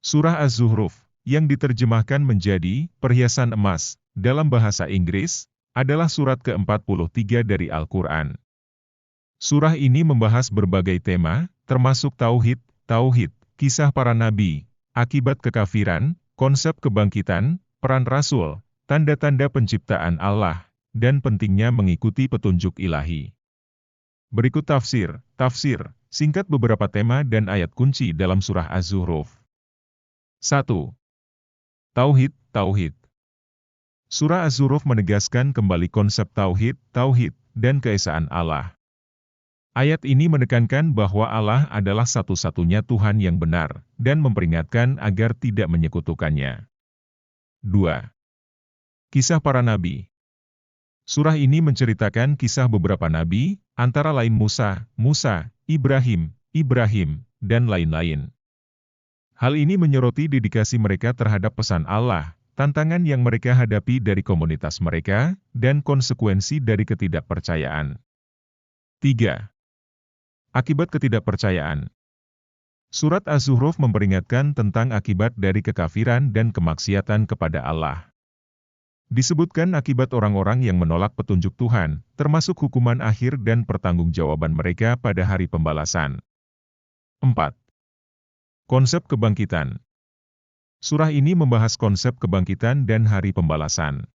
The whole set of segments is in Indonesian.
Surah Az-Zuhruf, yang diterjemahkan menjadi perhiasan emas dalam bahasa Inggris, adalah surat ke-43 dari Al-Quran. Surah ini membahas berbagai tema, termasuk tauhid, kisah para nabi, akibat kekafiran, konsep kebangkitan, peran Rasul, tanda-tanda penciptaan Allah, dan pentingnya mengikuti petunjuk ilahi. Berikut tafsir singkat beberapa tema dan ayat kunci dalam surah Az-Zuhruf. 1. Tauhid. Surah Az-Zuhruf menegaskan kembali konsep tauhid, dan keesaan Allah. Ayat ini menekankan bahwa Allah adalah satu-satunya Tuhan yang benar, dan memperingatkan agar tidak menyekutukannya. 2. Kisah para nabi. Surah ini menceritakan kisah beberapa nabi, antara lain Musa, Ibrahim, dan lain-lain. Hal ini menyoroti dedikasi mereka terhadap pesan Allah, tantangan yang mereka hadapi dari komunitas mereka, dan konsekuensi dari ketidakpercayaan. 3. Akibat ketidakpercayaan. Surat Az-Zuhruf memperingatkan tentang akibat dari kekafiran dan kemaksiatan kepada Allah. Disebutkan akibat orang-orang yang menolak petunjuk Tuhan, termasuk hukuman akhir dan pertanggungjawaban mereka pada hari pembalasan. 4. Konsep kebangkitan. Surah ini membahas konsep kebangkitan dan hari pembalasan.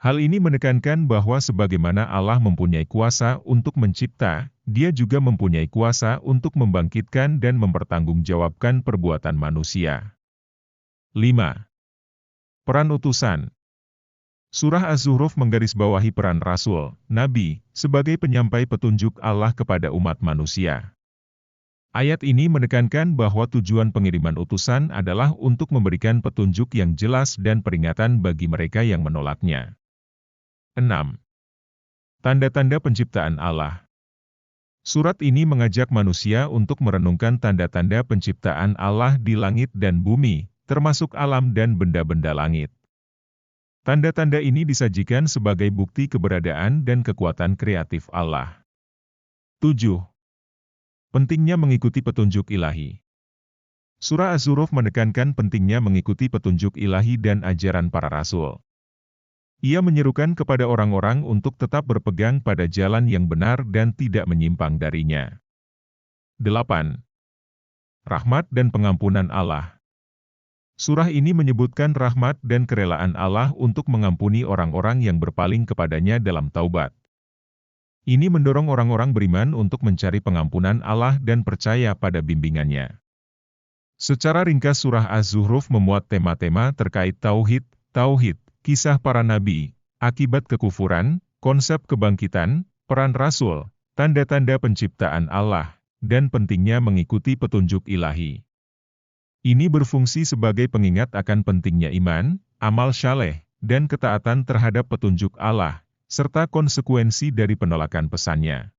Hal ini menekankan bahwa sebagaimana Allah mempunyai kuasa untuk mencipta, Dia juga mempunyai kuasa untuk membangkitkan dan mempertanggungjawabkan perbuatan manusia. 5. Peran utusan. Surah Az-Zuhruf menggarisbawahi peran Rasul, Nabi, sebagai penyampai petunjuk Allah kepada umat manusia. Ayat ini menekankan bahwa tujuan pengiriman utusan adalah untuk memberikan petunjuk yang jelas dan peringatan bagi mereka yang menolaknya. 6. Tanda-tanda penciptaan Allah. Surat ini mengajak manusia untuk merenungkan tanda-tanda penciptaan Allah di langit dan bumi, termasuk alam dan benda-benda langit. Tanda-tanda ini disajikan sebagai bukti keberadaan dan kekuatan kreatif Allah. 7. Pentingnya mengikuti petunjuk ilahi. Surah Az-Zuhruf menekankan pentingnya mengikuti petunjuk ilahi dan ajaran para rasul. Ia menyerukan kepada orang-orang untuk tetap berpegang pada jalan yang benar dan tidak menyimpang darinya. 8. Rahmat dan pengampunan Allah. Surah ini menyebutkan rahmat dan kerelaan Allah untuk mengampuni orang-orang yang berpaling kepadanya dalam taubat. Ini mendorong orang-orang beriman untuk mencari pengampunan Allah dan percaya pada bimbingannya. Secara ringkas surah Az-Zuhruf memuat tema-tema terkait tauhid, kisah para nabi, akibat kekufuran, konsep kebangkitan, peran Rasul, tanda-tanda penciptaan Allah, dan pentingnya mengikuti petunjuk ilahi. Ini berfungsi sebagai pengingat akan pentingnya iman, amal syaleh, dan ketaatan terhadap petunjuk Allah, serta konsekuensi dari penolakan pesannya.